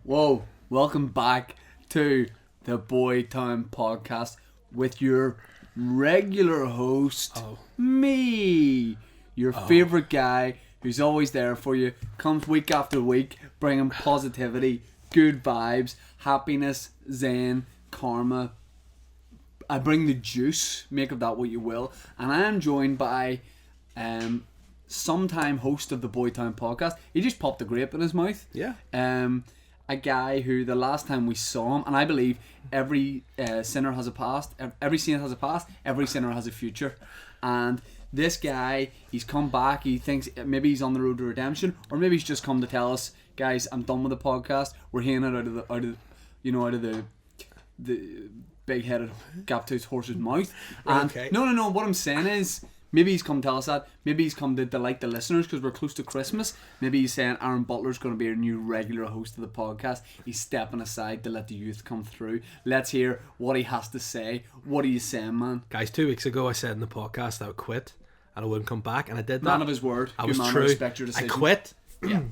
Whoa, welcome back to the Boy Town Podcast with your regular host, me, your favourite guy who's always there for you, comes week after week, bringing positivity, good vibes, happiness, zen, karma. I bring the juice, make of that what you will, and I am joined by sometime host of the Boy Town Podcast. He just popped a grape in his mouth. Yeah. A guy who the last time we saw him, and I believe every sinner has a past, every saint has a past, every sinner has a future, and this guy, he's come back. He thinks maybe he's on the road to redemption, or maybe he's just come to tell us, guys, I'm done with the podcast. We're hearing it out of the big-headed gap-toothed horse's mouth. And okay. No. What I'm saying is, maybe he's come to tell us that. Maybe he's come to delight the listeners because we're close to Christmas. Maybe he's saying Aaron Butler's going to be our new regular host of the podcast. He's stepping aside to let the youth come through. Let's hear what he has to say. What are you saying, man? Guys, 2 weeks ago I said in the podcast I would quit and I wouldn't come back, and I did that. Man of his word. I Good was man, true. I respect your decision. I quit. Yeah.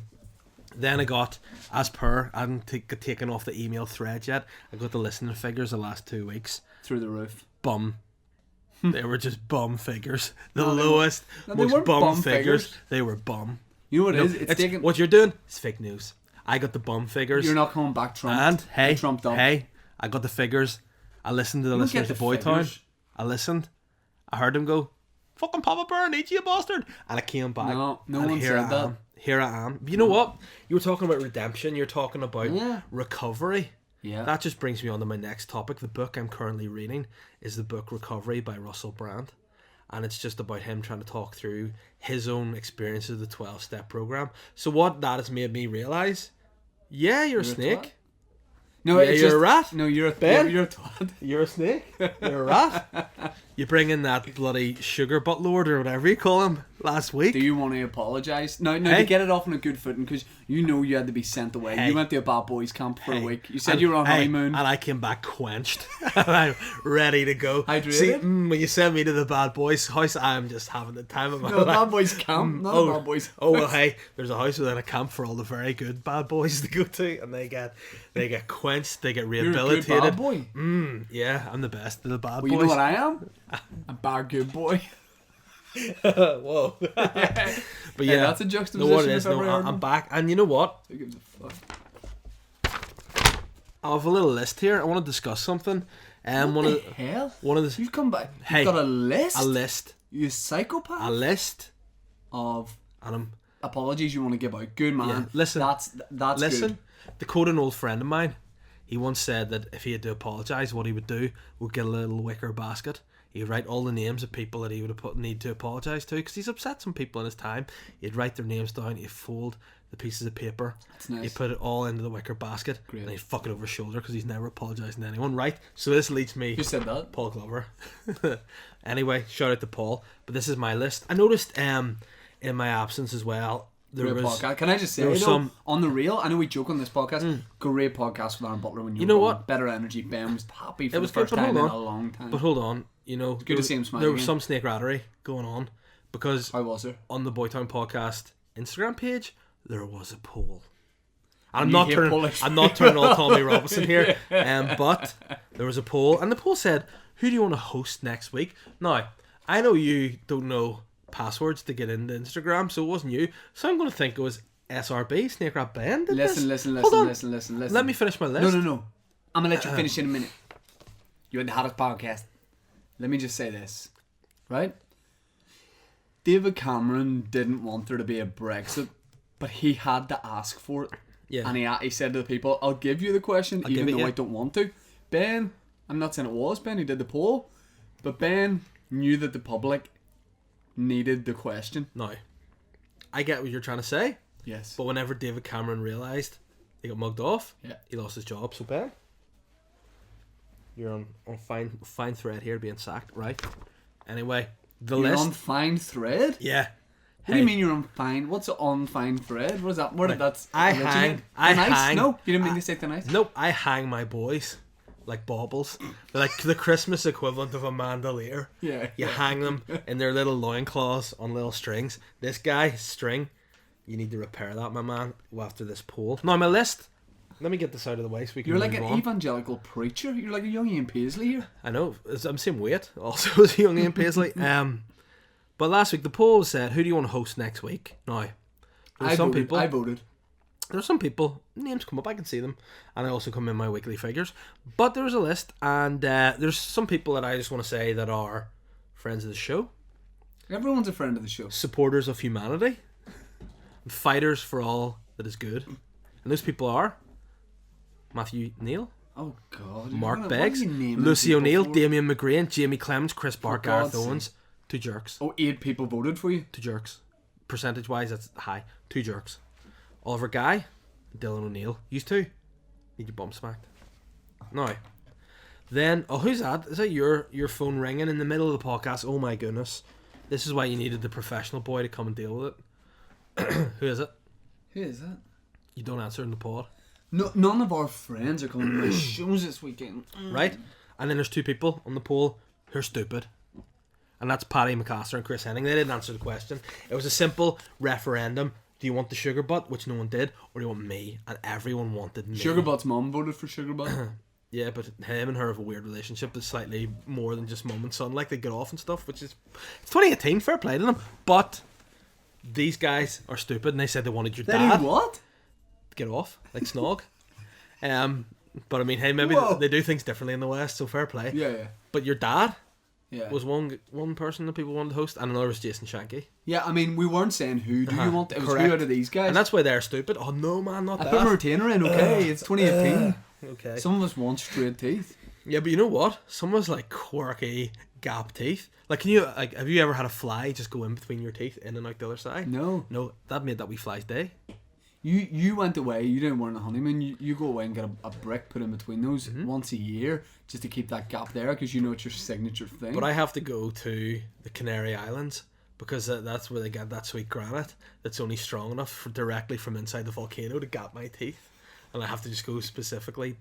Then I got, as per, I hadn't taken off the email thread yet. I got the listening figures the last 2 weeks. Through the roof. Bum. They were just bum figures. The No, lowest, they most weren't bum bum figures. figures. They were bum. You know what No, it is? It's taking... What you're doing is fake news. I got the bum figures. You're not coming back trumped. And hey, You're trumped up. hey, I got the figures. I listened to the You don't listeners get of the Boy Town. figures. I listened. I heard him go, "Fucking Papa Bear, need you, you bastard!" And I came back. No and one here said I that. am. Here I am. You know what? You were talking about redemption. You're talking about recovery. Yeah. That just brings me on to my next topic. The book I'm currently reading is the book Recovery by Russell Brand. And it's just about him trying to talk through his own experiences of the 12-step program. So what that has made me realise, yeah, you're a snake. No, Yeah, it's you're just, a rat. No, you're a Ben? You're a twat. You're a snake. You're a rat. You bring in that bloody sugar butt lord or whatever you call him last week. Do you want to apologise? No, Hey. to get it off on a good footing, because you know you had to be sent away. Hey. You went to a bad boys camp for a Hey. week. You said you were on honeymoon. And I came back quenched. And I'm ready to go. Hydrated? See, when you sent me to the bad boys house, I'm just having the time of my No, life. bad boys camp, not a bad boys. Oh well, hey, there's a house within a camp for all the very good bad boys to go to, and they get quenched, they get You're a good rehabilitated. bad boy. Yeah, I'm the best of the bad Well, boys. you know what I am? A bad good boy. Whoa. But yeah, Hey, that's a juxtaposition. no, what it is. if ever No, heard I'm one. back, and you know what? Who gives a fuck? I have a little list here. I want to discuss something. What the hell? one of the You've come back. Hey, You've got a list? a list, You psychopath? a list, Of and I'm apologies you want to give out. Good man. Yeah, listen. That's listen. good. To quote an old friend of mine, he once said that if he had to apologise, what he would do would get a little wicker basket. He'd write all the names of people that he would need to apologise to, because he's upset some people in his time. He'd write their names down, he'd fold the pieces of paper, That's nice. he'd put it all into the wicker basket, Great. and he'd fuck it over his shoulder because he's never apologising to anyone. Right, so this leads me... Who said that? Paul Glover. Anyway, shout out to Paul. But this is my list. I noticed in my absence as well, there Great was... podcast. Can I just say, there was though, some- on the real, I know we joke on this podcast, great podcast with Aaron Butler when you You were know on. what? Better energy. Ben was happy for It was the first good, but time hold in on. a long time. But hold on, you know, good to see him smile there was again. some snake rattery going on, because How was there? on the Boytown Podcast Instagram page there was a poll. And I'm you not hate turning. Polish. I'm not turning all Tommy Robinson here. But there was a poll, and the poll said, "Who do you want to host next week?" Now, I know you don't know passwords to get into Instagram, so it wasn't you. So I'm going to think it was SRB, Snake Rat Ben. Did Listen. Hold on. Listen. Let me finish my list. No. I'm going to let you finish in a minute. You're in the hottest podcast. Let me just say this. Right? David Cameron didn't want there to be a Brexit, but he had to ask for it. Yeah. And he said to the people, I'll give you the question even give it though you. I don't want to. Ben, I'm not saying it was Ben who did the poll, but Ben knew that the public needed the question. Now, I get what you're trying to say. Yes. But whenever David Cameron realised he got mugged off, Yeah. he lost his job. So Ben, you're on fine thread here, being sacked, right? Anyway, the You're list. on fine thread? Yeah. What do you mean you're on fine? What's on fine thread? What is that? Where did that I originate? hang- I Tonight? hang- No, you didn't mean to say tonight. Nope, I hang my boys like baubles. They're like the Christmas equivalent of a mandolier. Yeah. You hang them in their little loincloths on little strings. This guy, string, you need to repair that, my man, after this poll. Now, my list, let me get this out of the way so we can You're move like an on. evangelical preacher. You're like a young Ian Paisley here. I know. I'm same weight also as young Ian Paisley. But last week the poll said, who do you want to host next week? Now, I voted. There's some people, names come up, I can see them, and I also come in my weekly figures. But there's a list, and there's some people that I just want to say that are friends of the show, Everyone's a friend of the show. supporters of humanity, and fighters for all that is good. And those people are Matthew Neal, Oh God. Mark What Beggs, are you naming Lucy people O'Neill, for? Damien McGrain, Jamie Clements, Chris Barr, Gareth God's Owens. 2 jerks. Oh, 8 people voted for you. 2 jerks. Percentage wise, that's high. 2 jerks. Oliver Guy, Dylan O'Neill. Used to need your bum smacked. Now, then, who's that? Is that your phone ringing in the middle of the podcast? Oh my goodness. This is why you needed the professional boy to come and deal with it. Who is it? Who is that? You don't answer in the pod. No, none of our friends are coming to my shows this weekend. Right? And then there's 2 people on the poll who are stupid. And that's Paddy McCaster and Chris Henning. They didn't answer the question. It was a simple referendum. Do you want the sugar butt, which no one did, or do you want me? And everyone wanted me. Sugar Butt's mum voted for Sugar Butt. Yeah, but him and her have a weird relationship that's slightly more than just mum and son. Like, they get off and stuff, which is... It's 2018, fair play to them. But these guys are stupid, and they said they wanted your They dad do what? to get off, like Snog. But I mean, hey, maybe Whoa. they do things differently in the West, so fair play. Yeah. But your dad Yeah. was one person that people wanted to host, and another was Jason Shanky. Yeah, I mean, we weren't saying who do you want. It was Correct. who out of these guys. And that's why they're stupid. Oh, no, man, not I that. put my retainer in, okay? It's 2018. Okay. Some of us want straight teeth. Yeah, but you know what? Some of us like quirky gap teeth. Like, can you have you ever had a fly just go in between your teeth, in and out the other side? No. No, that made that wee fly's day. You went away, you didn't want a honeymoon, you go away and get a brick put in between those once a year just to keep that gap there because you know it's your signature thing. But I have to go to the Canary Islands because that's where they get that sweet granite that's only strong enough directly from inside the volcano to gap my teeth. And I have to just go specifically,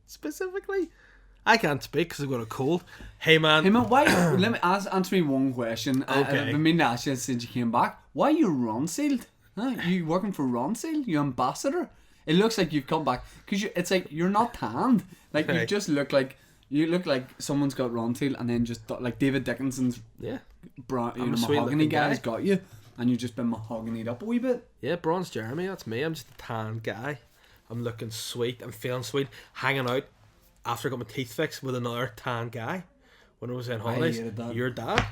specifically, I can't speak because I've got a cold. Hey man, why? Let me answer me one question. Okay. I've been meaning to ask you since you came back. Why are you Ron sealed? Huh? You working for Ron Seal? You ambassador? It looks like you've come back because it's like you're not tanned. Like Hey. you just look like someone's got Ron Seal and then just like David Dickinson's yeah, brown, a sweet mahogany looking guy's guy. got you, and you've just been mahoganyed up a wee bit. yeah, Bronze Jeremy, that's me. I'm just a tan guy. I'm looking sweet. I'm feeling sweet. Hanging out after I got my teeth fixed with another tan guy when I was in holidays. hated that. Your dad,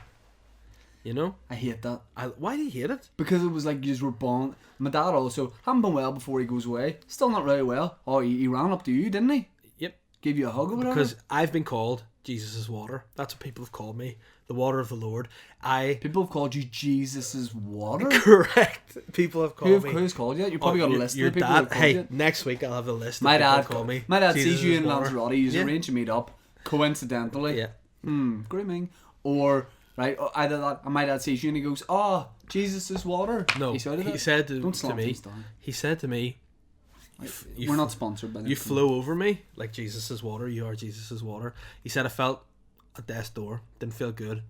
you know. I hate that. Why do you hate it? Because it was like you were born. My dad also hadn't been well before he goes away. Still not really well. Oh, he ran up to you, didn't he? Yep. Gave you a hug or whatever? Because I've been called Jesus' water. That's what people have called me. The water of the Lord. People have called you Jesus' water. Correct. People have called me. Who's called you? You probably got a list your of people dad. who called Hey, you. next week I'll have a list. My of people dad who call me. My dad Jesus' sees you in water. Lanzarote. He's Yeah. arranged to meet up coincidentally. Yeah. Grooming. Or right, either that. And my dad sees you and he goes, "Oh, Jesus' water." No, he said, he said Don't to slam me. things down. He said to me, We're not sponsored by them. "You flew over me like Jesus' water. You are Jesus' water." He said, "I felt at death's door. Didn't feel good.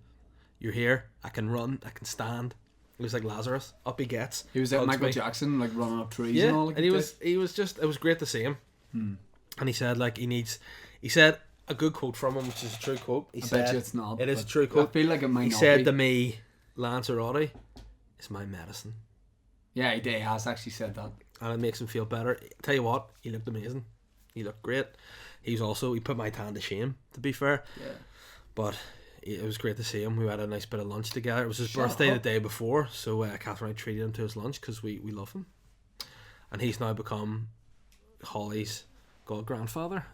You're here. I can run. I can stand." He was like Lazarus. Up he gets. He was like hugs Michael me. Jackson, like running up trees Yeah, and all. Like and he was just. It was great to see him. And he said like he said a good quote from him, which is a true quote. He I said bet you it's not. it is a but true quote. I feel like it might He not said be. to me, "Lanzarote is my medicine," Yeah, he has actually said that. and it makes him feel better. Tell you what, he looked amazing. He looked great. He put my tan to shame, to be fair. Yeah. But it was great to see him. We had a nice bit of lunch together. It was his Shut birthday up. the day before, so Catherine and I treated him to his lunch because we love him. And he's now become Holly's god grandfather.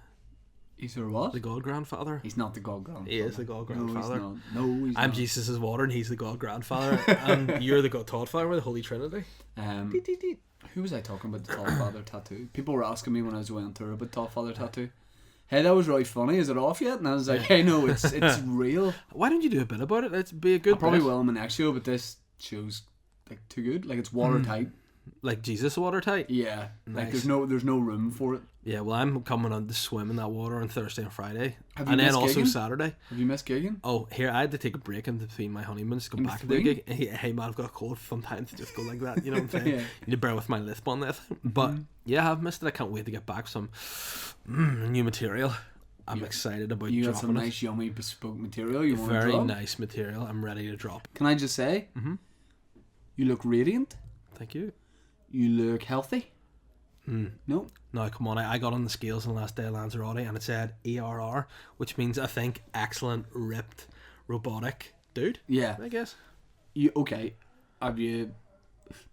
He's her what? The god grandfather. He's not the god grandfather. He is the god grandfather. No, he's not. No, he's I'm not. Jesus' water and he's the god grandfather. And you're the god Toddfather. We're the Holy Trinity. Who was I talking about the Toddfather tattoo? People were asking me when I was away on tour about Toddfather tattoo. Hey, that was really funny. Is it off yet? And I was like, hey, no, it's real. Why don't you do a bit about it? It'd be a good I probably bit. will in my next show, but this show's like too good. Like it's watertight. Like Jesus watertight? Yeah. Nice. Like there's no room for it. Yeah, well, I'm coming on to swim in that water on Thursday and Friday. Have you And then missed also gigging? Saturday. Have you missed gigging? Oh, here, I had to take a break in between my honeymoons to go In back and do a between? gig. Hey, man, I've got a cold sometimes to just go like that. You know what I'm saying? Yeah. You need to bear with my lisp on this. But yeah, I've missed it. I can't wait to get back some new material. I'm excited about You got dropping some it. nice, yummy, bespoke material you want to Very drop. nice material. I'm ready to drop. Can I just say, you look radiant. Thank you. You look healthy. No? No, come on. I got on the scales on the last day of Lanzarote and it said ERR, which means I think excellent, ripped, robotic dude. Yeah. I guess. Okay. Have you...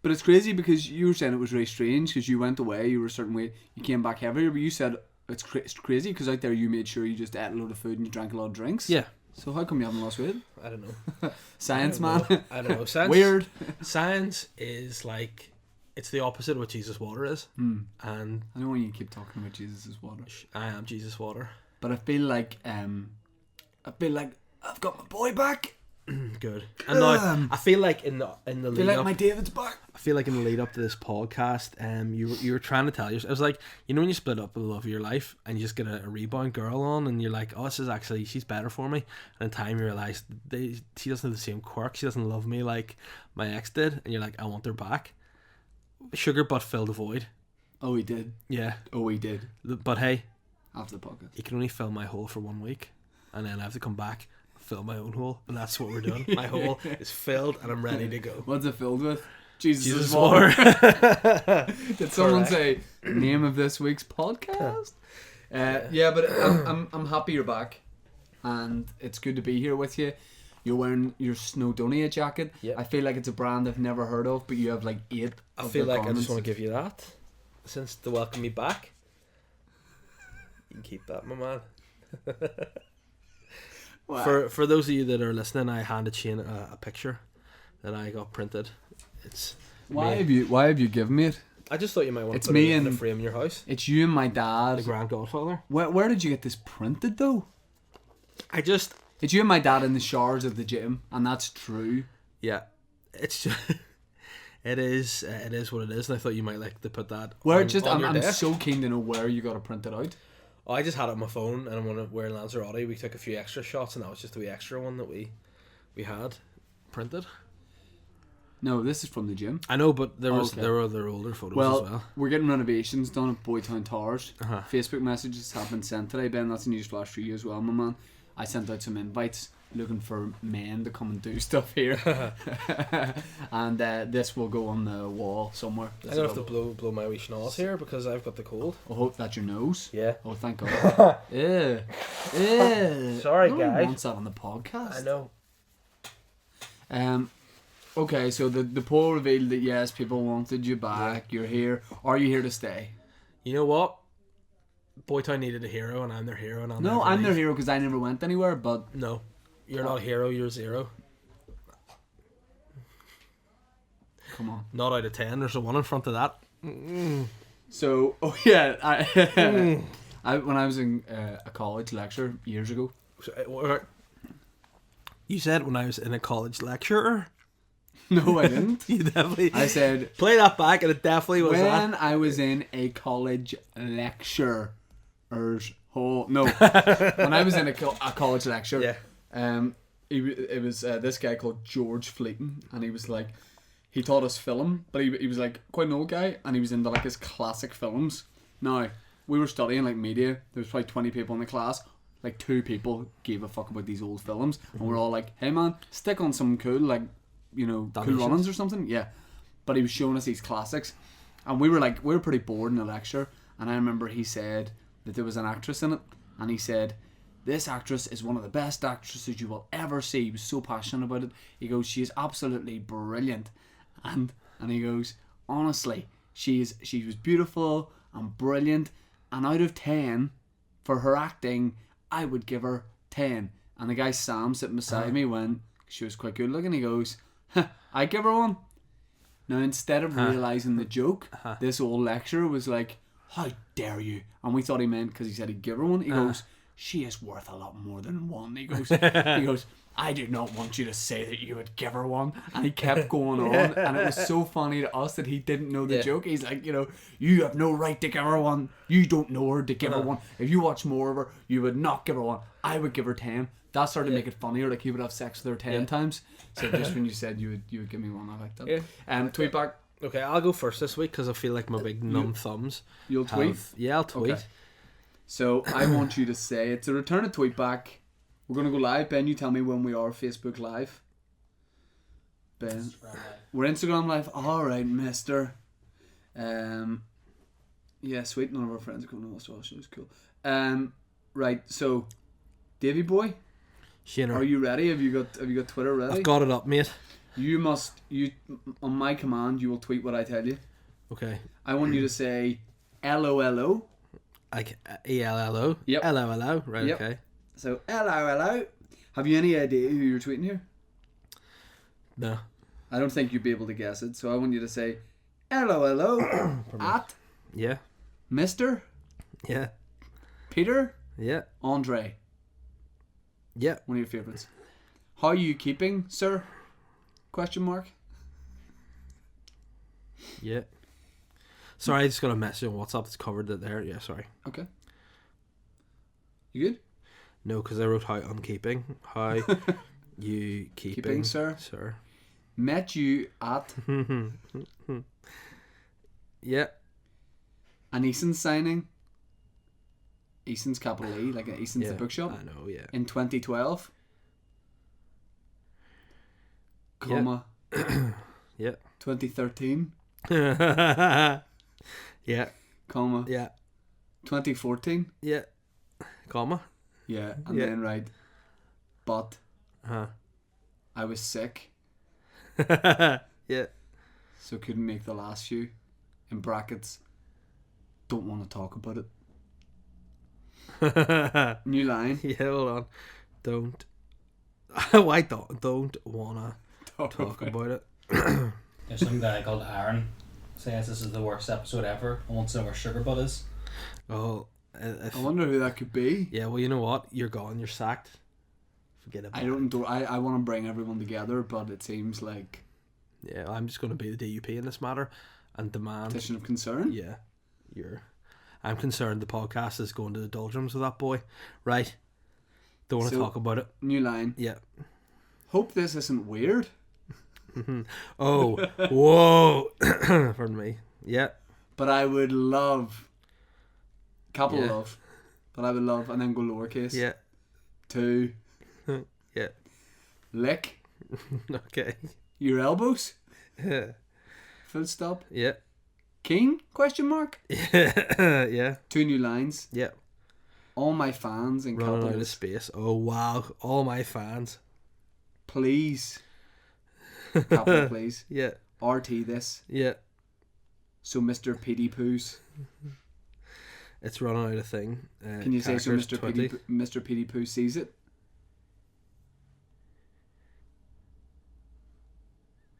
But it's crazy because you were saying it was really strange because you went away, you were a certain way, you came back heavier, but you said it's crazy because out there you made sure you just ate a load of food and you drank a lot of drinks. Yeah. So how come you haven't lost weight? I don't know. Science, I don't man. know. I don't know. Science, Weird. Science is like, it's the opposite of what Jesus water is. And I know when you keep talking about Jesus' water. I am Jesus water. But I feel like I've got my boy back. Good. And now I feel like in the I feel lead like up, my David's back. I feel like in the lead up to this podcast, you were trying to tell yourself, it was like, you know when you split up with the love of your life and you just get a rebound girl on and you're like, oh, this is actually, she's better for me, and in time you realise she doesn't have the same quirk, she doesn't love me like my ex did, and you're like, I want her back. Sugar butt filled a void. Oh, he did. Yeah. Oh, he did. But hey, After the podcast. you can only fill my hole for 1 week and then I have to come back, fill my own hole, and that's what we're doing. My hole is filled and I'm ready to go. What's it filled with? Jesus' water. Did someone say name of this week's podcast? Yeah, but I'm happy you're back, and it's good to be here with you. You're wearing your Snowdonia jacket. Yep. I feel like it's a brand I've never heard of, but you have like 8. I of feel their like I just garments. want to give you that since to welcome me back. You can keep that, my man. Wow. For those of you that are listening, I handed Shane a picture that I got printed. It's Why me. have you given me it? I just thought you might want It's to put me it in and- a frame in your house. It's you and my The dad. Grand Godfather. Where did you get this printed though? It's you and my dad in the showers of the gym, and that's true. Yeah, it's just, it is what it is, and I thought you might like to put that. Where on your I'm desk. so keen to know where you got it printed out. Oh, I just had it on my phone, and when we're in Lanzarote, we took a few extra shots, and that was just the wee extra one that we had printed. No, this is from the gym. I know, but there Okay. were other older photos Well, as well. we're getting renovations done at Boytown Towers. Uh-huh. Facebook messages have been sent today, Ben. That's a news flash for you as well, my man. I sent out some invites looking for men to come and do stuff here. And this will go on the wall somewhere. I'm gonna have to blow my wee schnoz here because I've got the cold. I hope that's your nose. Yeah. Oh, thank God. Ew. Ew. Sorry, No one guys. wants that on the podcast. I know. Okay, so the poll revealed that yes, people wanted you back. You're here. Are you here to stay? You know what? Boytown needed a hero, and I'm their hero, and No, I'm their hero because I never went anywhere. But No, you're not a hero. You're 0. come on. Not out of 10. There's a 1 in front of that. So, oh yeah, I when I was in a college lecture years ago. You said when I was in a college lecturer. No, I didn't. You definitely. I said Play that back, and it definitely was when that. I was in a college lecture. No, when I was in a college lecture. Yeah. It was this guy called George Fleeton, and he was like, he taught us film, but he was like quite an old guy, and he was into like his classic films. Now we were studying like media. There was probably 20 people in the class. Like 2 people gave a fuck about these old films, and we're all like, "Hey man, stick on some cool like, you know, Cool Runnings or something." Yeah, but he was showing us these classics, and we were pretty bored in the lecture. And I remember he said that there was an actress in it, and he said, "This actress is one of the best actresses you will ever see." He was so passionate about it. He goes, "She is absolutely brilliant," and he goes, "Honestly, she was beautiful and brilliant, and out of 10 for her acting, I would give her 10." And the guy Sam sitting beside me went, "She was quite good looking." He goes, "I'd give her 1." Now instead of realising the joke, this old lecturer was like, "How dare you?" And we thought he meant because he said he'd give her 1. He goes, she is worth a lot more than one. He goes, I did not want you to say that you would give her one. And he kept going on. And it was so funny to us that he didn't know the joke. He's like, you have no right to give her one. You don't know her to give her one. If you watch more of her, you would not give her one. I would give her 10. That started to make it funnier. Like, he would have sex with her 10 times. So just when you said you would give me one, I like that. Yeah. Tweet back. Okay, I'll go first this week because I feel like my big numb thumbs. You'll tweet? Yeah, I'll tweet. Okay. So I want you to say, it's a return a tweet back. We're going to go live. Ben, you tell me when we are Facebook Live. Ben. We're Instagram Live. Alright, mister. Yeah, sweet. None of our friends are going to Australia. It's cool. Right, so, Davy boy, Shinner. are you ready? Have you got Twitter ready? I've got it up, mate. You on my command, you will tweet what I tell you. Okay. I want you to say LOLO. Like ELLO. Yep. LOLO. Right. Yep. Okay. So LOLO. Have you any idea who you're tweeting here? No. I don't think you'd be able to guess it. So I want you to say LOLO at Yeah. Mr. Yeah. Peter Yeah. Andre. Yeah. One of your favourites. How are you keeping, sir? Question mark. Yeah. Sorry, I just got a message on WhatsApp that's covered it there. Yeah, sorry. Okay. You good? No, because I wrote how I'm keeping. How you keeping, sir? Sir. Met you at Yeah. an Eason's signing. Eason's capital E, like an Eason's the bookshop. I know, yeah. In 2012. Comma. Yeah. 2013. Yeah. Comma. Yeah. 2014. Yeah. Comma. Yeah, and Yeah. then right. But Uh-huh. I was sick, Yeah. so couldn't make the last few. In brackets, don't want to talk about it. New line. Yeah, hold on. Don't. Why don't wanna talk about it? There's some guy called Aaron says this is the worst episode ever and wants to know where Sugar Butt is. Oh, I wonder who that could be. yeah. Well, you know what? You're gone. You're sacked. Forget about it. I want to bring everyone together, but it seems like Yeah, I'm just going to be the DUP in this matter and demand. petition of concern. Yeah, I'm concerned the podcast is going to the doldrums with that boy. Right. Don't want to So- talk about it. New line. Yeah. Hope this isn't weird. Oh, whoa. Pardon me. Yeah. But I would love capital Yeah. love. But I would love, and then go lowercase. Yeah. To Yeah. lick Okay. your elbows. Yeah. Full stop. Yeah. King? Question mark. Yeah. 2 new lines. Yeah. All my fans in Running out of capitals, space. Oh wow. All my fans. please. Capital please. Yeah. RT this. Yeah. So Mr. Petey Poos. It's running out of thing. Can you say so characters Mr. Petey Poo sees it?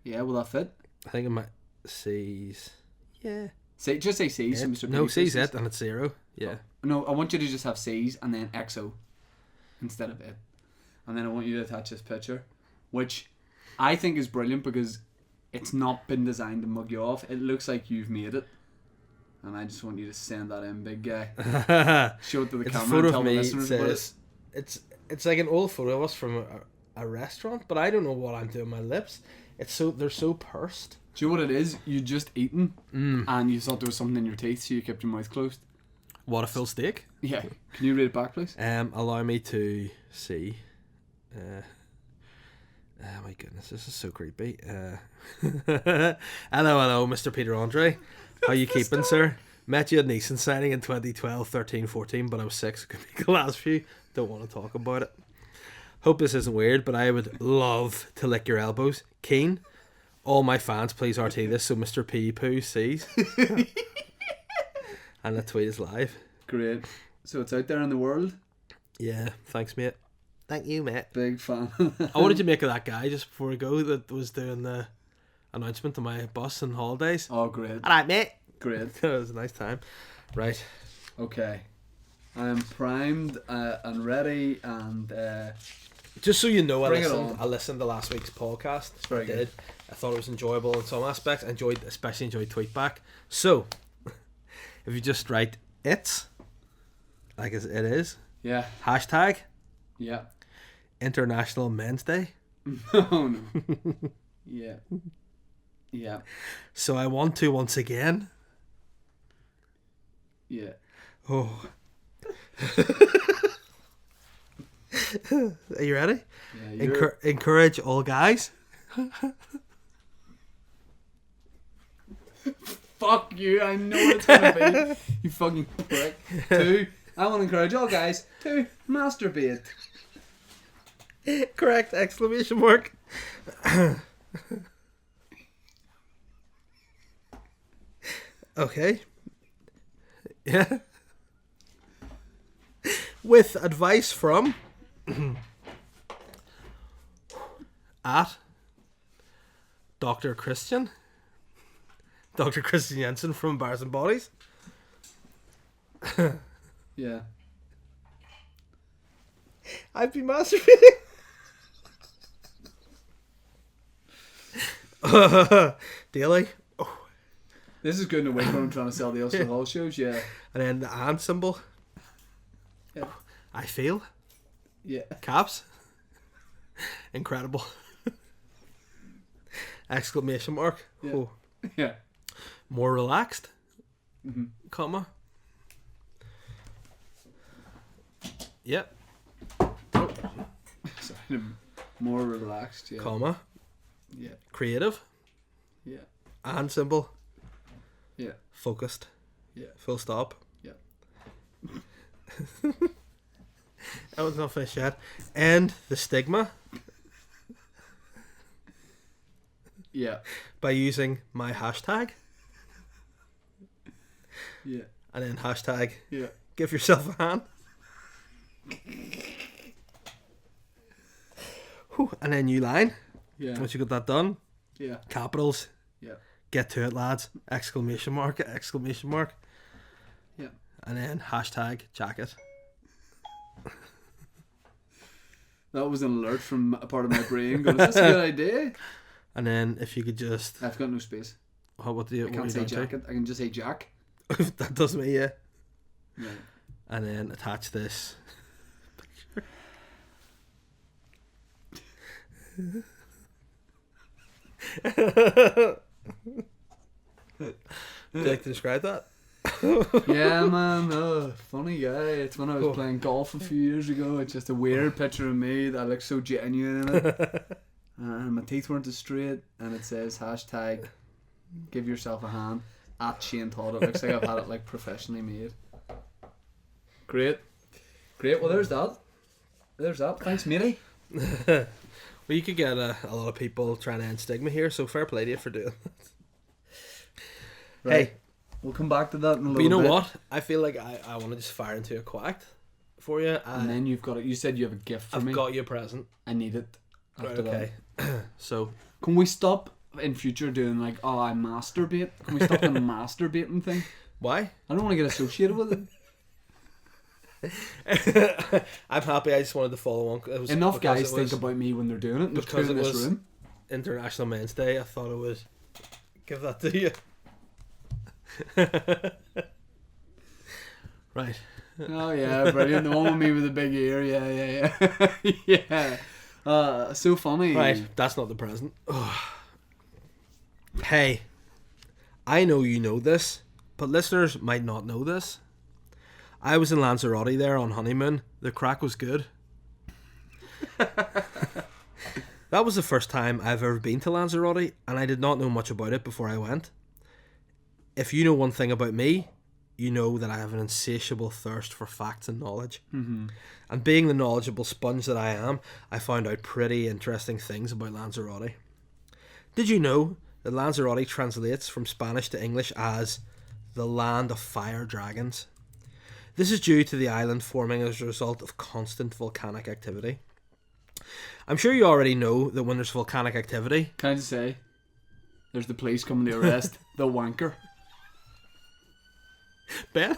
Yeah, will that fit? I think it might C's. Yeah. Just say C's. So Mr. Petey No, Poo C's sees it and it's 0. Yeah. No, I want you to just have C's and then XO instead of it. And then I want you to attach this picture, which I think is brilliant because it's not been designed to mug you off. It looks like you've made it. And I just want you to send that in, big guy. Show it to the It's a camera photo and tell of the me. listeners about it. Says, it's like an old photo of us from a restaurant, but I don't know what I'm doing. My lips. They're so pursed. Do you know what it is? You just eaten and you thought there was something in your teeth, so you kept your mouth closed. What a full steak. Yeah. Can you read it back, please? Allow me to see. Oh my goodness, this is so creepy. Hello, Mr. Peter Andre. How you keeping, sir? Met you at Neeson signing in 2012, 13, 14, but I was sick, so could make the last few. Don't want to talk about it. Hope this isn't weird, but I would love to lick your elbows. Keen? All my fans, please RT this so Mr. P Poo sees. And the tweet is live. Great. So it's out there in the world. Yeah, thanks, mate. Thank you, mate. Big fan. What did you make of that guy just before I go that was doing the announcement of my bus and holidays? Oh, great. Alright, mate. Great. It was a nice time. Right. Okay. I am primed and ready, and just so you know, Bring it on. I listened to last week's podcast. It's very good. I thought it was enjoyable in some aspects. I especially enjoyed Tweetback. So, if you just write "it's" like it is, yeah, hashtag yeah, International Men's Day. no, yeah, yeah, So I want to once again. yeah. Oh. Are you ready? Yeah, Encourage all guys. Fuck you! I know what it's gonna be. You fucking prick. 2. I want to encourage all guys to masturbate. Correct! Exclamation mark. Okay. Yeah. With advice from at Dr. Christian Jensen from Embarrassing Bodies. Yeah. I'd be masturbating. Daily. Oh. This is good in a week when I'm trying to sell the Ulster Hall shows. Yeah. And then the and symbol. Yeah. I feel. Yeah. Caps. Incredible. Exclamation mark. Yeah. Oh. Yeah. More relaxed. Mm-hmm. Comma. Yep. Sorry, more relaxed. Yeah. Comma. Yeah. Creative. Yeah. And symbol. Yeah. Focused. Yeah. Full stop. Yeah. That was not finished yet. And the stigma Yeah. by using my hashtag. Yeah. And then hashtag Yeah. give yourself a hand. Whew. And then new line. Yeah. Once you got that done, Yeah. capitals. Yeah. Get to it, lads. Exclamation mark. Exclamation mark. Yeah. And then hashtag jacket. That was an alert from a part of my brain going, is this a good idea? And then if you could just I've got no space. what do you I what can't are you say doing to? jacket. I can just say Jack. That does me, yeah. Yeah. And then attach this picture. Would you like to describe that? Yeah, man. Oh, funny guy. It's when I was Oh. playing golf a few years ago. It's just a weird picture of me that looks so genuine in it. And my teeth weren't as straight. And it says hashtag give yourself a hand at Shane Todd. It looks like I've had it like professionally made. Great. Great. Well, there's that. There's that. Thanks, matey. Well, you could get a lot of people trying to end stigma here, so fair play to you for doing that. Right. Hey, we'll come back to that in a little but you know bit. what? I feel like I want to just fire into a quack for you. And then you've got it. You said you have a gift for I've me. got you a present. I need it. Right, After okay. So, Can we stop in future doing like, oh, I masturbate? Can we stop the masturbating thing? why? I don't want to get associated with it. I'm happy. I just wanted to follow on. It was Enough because guys it think was about me when they're doing it. And there's two because in it this was- room. International Men's Day. I thought I would give that to you. Right. Oh yeah, brilliant. The one with me with the big ear. Yeah. Yeah. So funny. Right. That's not the present. Hey, I know you know this, but listeners might not know this. I was in Lanzarote there on honeymoon. The crack was good. That was the first time I've ever been to Lanzarote, and I did not know much about it before I went. If you know one thing about me, you know that I have an insatiable thirst for facts and knowledge. Mm-hmm. And being the knowledgeable sponge that I am, I found out pretty interesting things about Lanzarote. Did you know that Lanzarote translates from Spanish to English as the land of fire dragons? This is due to the island forming as a result of constant volcanic activity. I'm sure you already know that when there's volcanic activity... Can I just say, there's the police coming to arrest the wanker. Ben?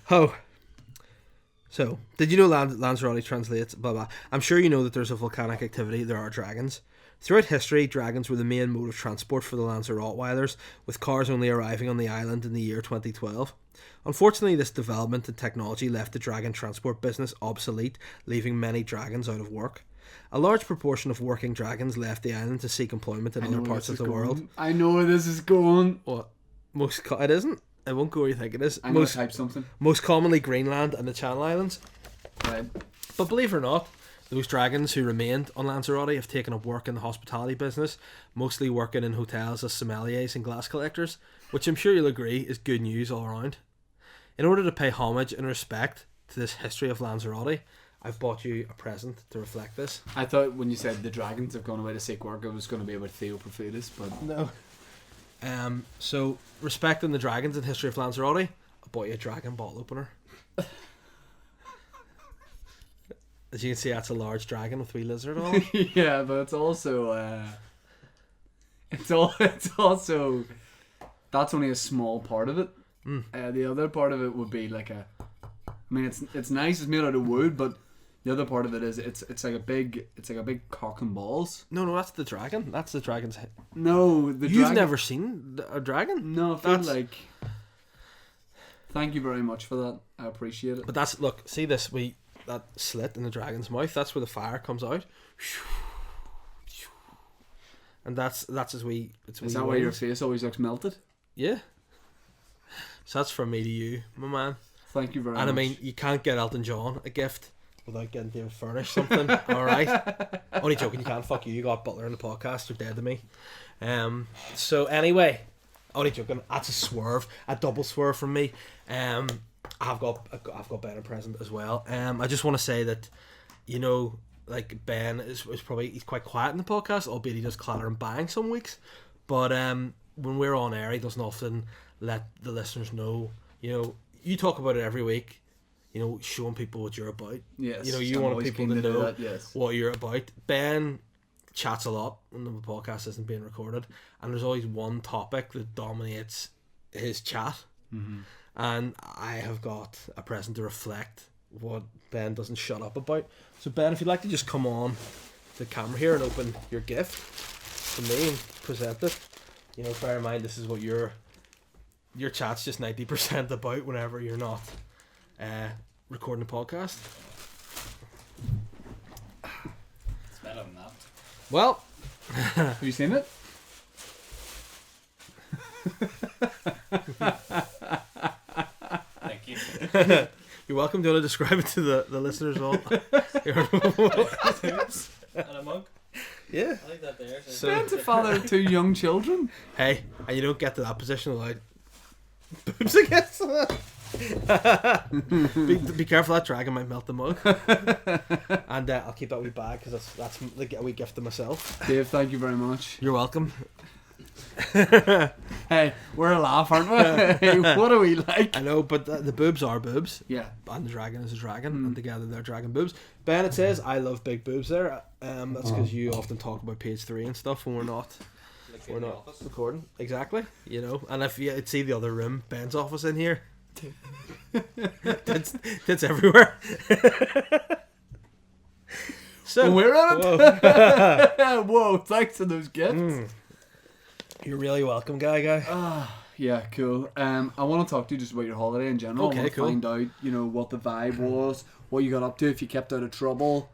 Oh. So, did you know Lanzarote translates blah blah? I'm sure you know that there's a volcanic activity, there are dragons. Throughout history, dragons were the main mode of transport for the Lanzarottweilers, with cars only arriving on the island in the year 2012. Unfortunately, this development in technology left the dragon transport business obsolete, leaving many dragons out of work. A large proportion of working dragons left the island to seek employment in other parts of the world. I know where this is going. What? It isn't. It won't go where you think it is. I'm going to type something. Most commonly Greenland and the Channel Islands. Right. But believe it or not, those dragons who remained on Lanzarote have taken up work in the hospitality business, mostly working in hotels as sommeliers and glass collectors, which I'm sure you'll agree is good news all around. In order to pay homage and respect to this history of Lanzarote, I've bought you a present to reflect this. I thought when you said the dragons have gone away to seek work, it was going to be about Theo Profundis, but no. So, respecting the dragons and history of Lanzarote, I bought you a dragon bottle opener. As you can see, that's a large dragon with wee lizard on it. Yeah, but it's also it's also that's only a small part of it. The other part of it would be like it's nice, it's made out of wood, but the other part of it is it's like a big cock and balls. No, that's the dragon. That's the dragon's head. No, You've never seen a dragon? No, I feel like. Thank you very much for that. I appreciate it. But see this that slit in the dragon's mouth. That's where the fire comes out. And that's as we. Is that why your face always looks melted? Yeah. So that's from me to you, my man. Thank you very much. And I mean, you can't get Elton John a gift without getting David Furnish something. Alright? Only joking, you can't. Fuck you. You got Butler in the podcast. You're dead to me. So anyway, only joking. That's a swerve. A double swerve from me. I've got Ben a present as well. I just want to say that, like Ben is probably, he's quite quiet in the podcast, albeit he does clatter and bang some weeks. But when we're on air, he doesn't often let the listeners know. You talk about it every week. Showing people what you're about. Yes. You want people to know that, yes. what you're about. Ben chats a lot when the podcast isn't being recorded, and there's always one topic that dominates his chat. Mm-hmm. And I have got a present to reflect what Ben doesn't shut up about. So Ben, if you'd like to just come on the camera here and open your gift to me and present it. Bear in mind this is what your chat's just 90% about whenever you're not recording a podcast. It's better than that. Well, have you seen it? Thank you. You're welcome. Do you want to describe it to the listeners all? And a mug. Yeah. I like that there. So Ben's a father of 2 young children. Hey, and you don't get to that position without boobs, I guess. be careful, that dragon might melt the mug. And I'll keep that wee bag because that's a wee gift to myself. Dave, thank you very much. You're welcome. Hey, we're a laugh, aren't we? Hey, what are we like? I know, but the boobs are boobs. Yeah. And the dragon is a dragon, and together they're dragon boobs. Ben, it says, I love big boobs there. That's because you often talk about page 3 and stuff when we're not recording. Exactly. And if you see the other room, Ben's office in here. That's everywhere. So we're in it. Whoa, thanks for those gifts. You're really welcome, guy. Yeah, cool. I want to talk to you just about your holiday in general. Okay, I want to find out, what the vibe was, what you got up to, if you kept out of trouble.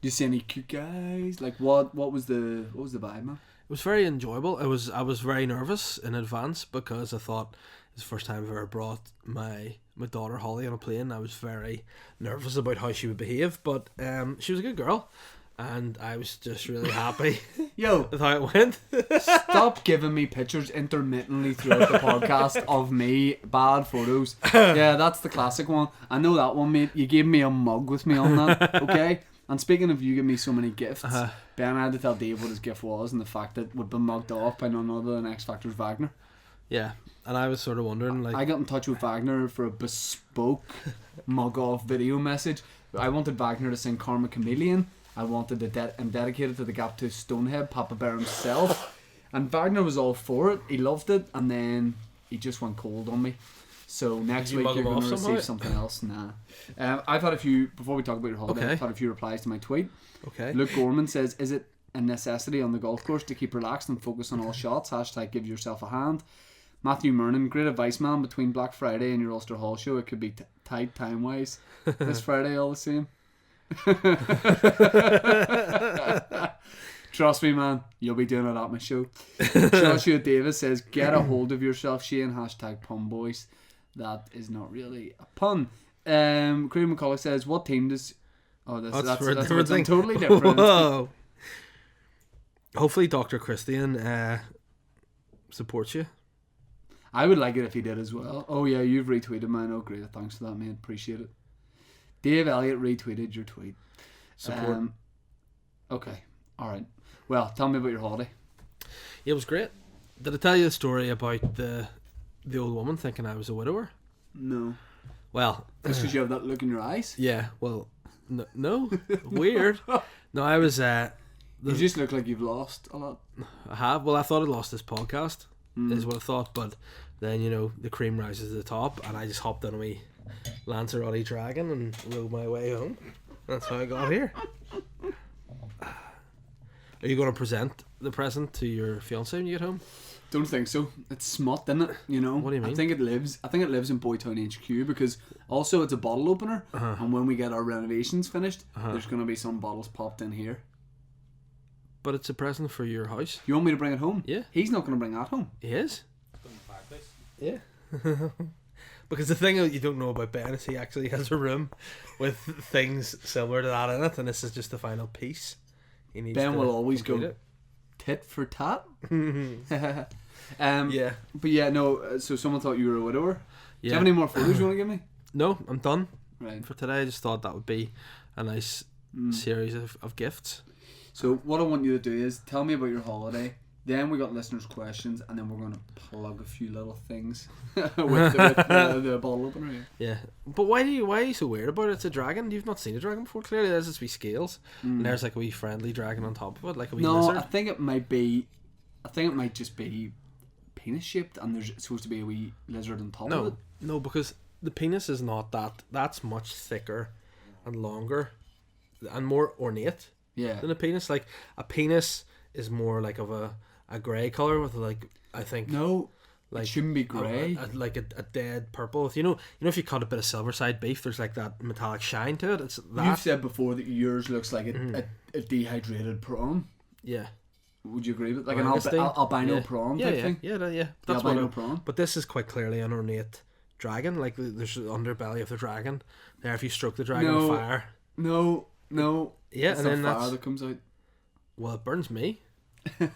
Did you see any cute guys? Like, what was the vibe, man? It was very enjoyable. I was very nervous in advance because I thought it's the first time I've ever brought my daughter Holly on a plane. I was very nervous about how she would behave, but she was a good girl. And I was just really happy with how it went. Stop giving me pictures intermittently throughout the podcast of me. Bad photos. Yeah, that's the classic one. I know that one, mate. You gave me a mug with me on that, okay? And speaking of you giving me so many gifts, Ben, I had to tell Dave what his gift was and the fact that it would be mugged off by none other than X Factor's Wagner. Yeah, and I was sort of wondering, like... I got in touch with Wagner for a bespoke mug-off video message. I wanted Wagner to sing Karma Chameleon. I wanted to I'm dedicated to the Gap Tooth Stonehead, Papa Bear himself. And Wagner was all for it. He loved it, and then he just went cold on me. So next week you're going to receive something else. Nah. I've had a few, before we talk about your holiday, I've had a few replies to my tweet. Okay. Luke Gorman says, is it a necessity on the golf course to keep relaxed and focus on all shots? # give yourself a hand. Matthew Mernon, great advice, man. Between Black Friday and your Ulster Hall show, it could be tight time-wise. This Friday all the same. Trust me, man, you'll be doing it at my show. Joshua Davis says, get a hold of yourself, Shane. # pun boys. That is not really a pun. Craig McCullough says, what team does... Oh, that's something totally different. Whoa. Hopefully Dr. Christian supports you. I would like it if he did as well. Oh yeah, you've retweeted mine. Oh great, thanks for that, mate. Appreciate it. Dave Elliott retweeted your tweet. Support. Okay, alright. Well, tell me about your holiday. It was great. Did I tell you the story about the old woman thinking I was a widower? No. Well, just because you have that look in your eyes? Yeah, well, no. Weird. No, I was... you just look like you've lost a lot. I have. Well, I thought I'd lost this podcast, is what I thought, but then, you know, the cream rises to the top, and I just hopped on a wee Lanzarote dragon and rode my way home. That's how I got here. Are you going to present the present to your fiancée when you get home? Don't think so. It's smut, isn't it? You know. What do you mean? I think it lives in Boytown HQ because also it's a bottle opener, and when we get our renovations finished, there's going to be some bottles popped in here. But it's a present for your house. You want me to bring it home? Yeah. He's not going to bring that home. He is. Yeah. Because the thing that you don't know about Ben is he actually has a room with things similar to that in it, and this is just the final piece. Ben will always go tit for tat. Yeah. But yeah, no, so someone thought you were a widower. Yeah. Do you have any more photos you want to give me? No, I'm done. Right. For today, I just thought that would be a nice series of gifts. So what I want you to do is tell me about your holiday. Then we got listeners' questions, and then we're going to plug a few little things with the bottle opener. Yeah, but why are you so weird about it? It's a dragon. You've not seen a dragon before. Clearly, there's just wee scales, and there's like a wee friendly dragon on top of it, like a wee lizard. I think it might just be penis shaped, and there's supposed to be a wee lizard on top of it. No, because the penis is not that. That's much thicker and longer and more ornate. Yeah. Than a penis. Like a penis is more like of a grey colour with like I think it shouldn't be grey. Like a dead purple. With, you know if you cut a bit of silver side beef, there's like that metallic shine to it. It's that. You've said before that yours looks like a dehydrated prawn. Yeah. Would you agree with like an albino prawn type thing? Yeah. That's albino prawn. But this is quite clearly an ornate dragon. Like there's the underbelly of the dragon. There, if you stroke the dragon on fire. No. Yeah, it's and then fire that comes out. Well, it burns me. What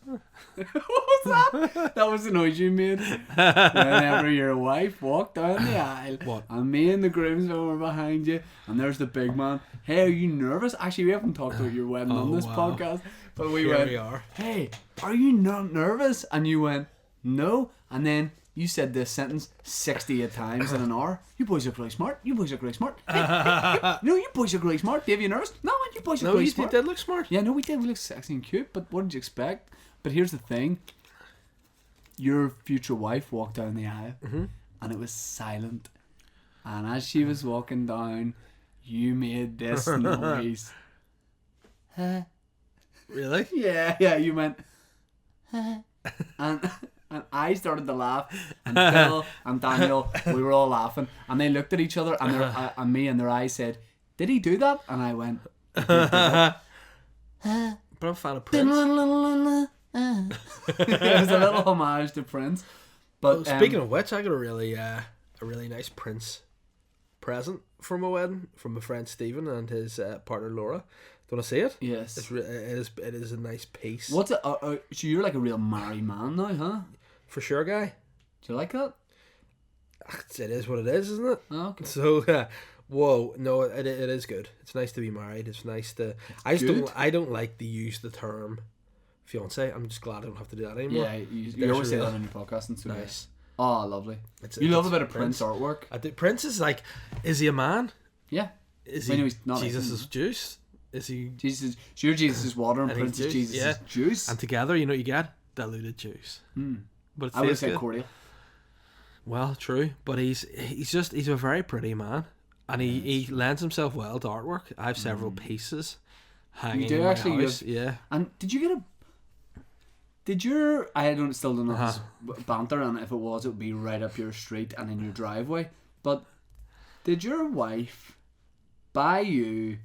was that? That was the noise you made whenever your wife walked down the aisle. What? And me and the groomsmen were behind you, and there's the big man. Hey, are you nervous? Actually, we haven't talked about your wedding on this podcast, but we are. Hey, are you not nervous? And you went, no. And then you said this sentence 68 times in an hour. You boys look really smart. You boys look really smart. Hey, no, you boys look really smart. Dave, you nervous? No, you boys look really smart. No, you did look smart. Yeah, no, we did. We look sexy and cute, but what did you expect? But here's the thing. Your future wife walked down the aisle, and it was silent. And as she was walking down, you made this noise. Really? Yeah, you went, and I started to laugh, and Phil and Daniel, we were all laughing, and they looked at each other, and me, and their eyes said, "Did he do that?" And I went, "But I'm a fan of Prince." It was a little homage to Prince. But speaking of which, I got a really nice Prince present for my wedding from my friend Stephen and his partner Laura. Do you want to see it? Yes. It is a nice piece. What's it? So you're like a real married man now, huh? For sure, guy. Do you like that? It is what it is, isn't it? Oh, okay. So, whoa, no, it is good. It's nice to be married. It's nice to. I don't like to use the term fiance. I'm just glad I don't have to do that anymore. Yeah, you always say that on your podcast and so nice. Oh, lovely. You love a bit of Prince artwork. I do. Prince is like, is he a man? Yeah. Is he he's not Jesus' juice? Is he? Jesus, so you're Jesus' water and And Prince he's is juice, Jesus' yeah. juice. And together, you know what you get? Diluted juice. But it I would tastes say good. cordial. Well, true, but he's a very pretty man, and he lends himself well to artwork. I have several pieces hanging do in my actually, house. Yeah. And did you get a? Did your? Still don't know if it's banter, and if it was, it would be right up your street and in your driveway. But did your wife buy you